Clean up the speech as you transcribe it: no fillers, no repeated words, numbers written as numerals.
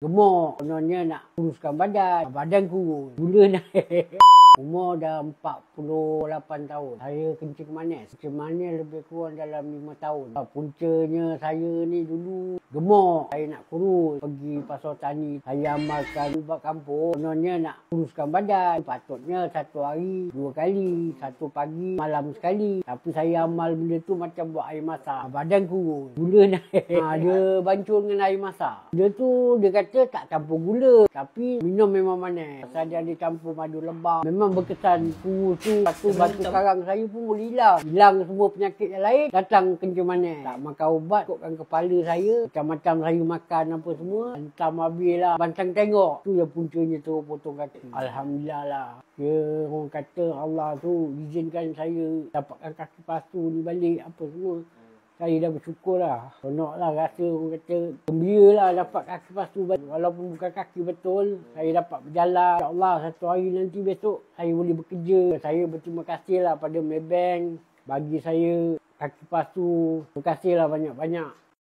gemuk. Kononnya nak kuruskan badan. Badan kurus. Gula naik. Umur dah 48 tahun. Saya kencing manis. Kencing manis lebih kurang dalam 5 tahun. Puncanya saya ni dulu gemuk. Saya nak kurus. Pergi pasar tani. Saya amalkan ubat kampung. Kononnya nak kuruskan badan. Patutnya satu hari 2 kali. Satu pagi, malam sekali. Tapi saya amal benda tu macam buat air masak. Badan kurus. Gula naik. Dia bancur dengan air masak. Dia tu dia kata tak campur gula. Tapi minum memang manis. Pasal dia ada campur madu lebah. Memang berkesan kurus tu. Satu batu karang saya pun boleh hilang. Hilang semua penyakit yang lain. Datang kencing manis. Tak makan ubat. Kotkan kepala saya. Macam-macam saya makan apa semua. Hentam habis lah. Bantang tengok. Tu yang puncanya tu potong kaki. Alhamdulillah lah. Dia orang kata Allah tu izinkan saya dapatkan kaki palsu ni balik. Apa semua. Saya dah bersyukur lah. Sonok lah rasa orang kata gembira lah dapat kaki palsu. Walaupun bukan kaki betul, saya dapat berjalan. InsyaAllah satu hari nanti besok saya boleh bekerja. Saya berterima kasih lah pada Maybank bagi saya kaki palsu. Terima kasih lah banyak-banyak.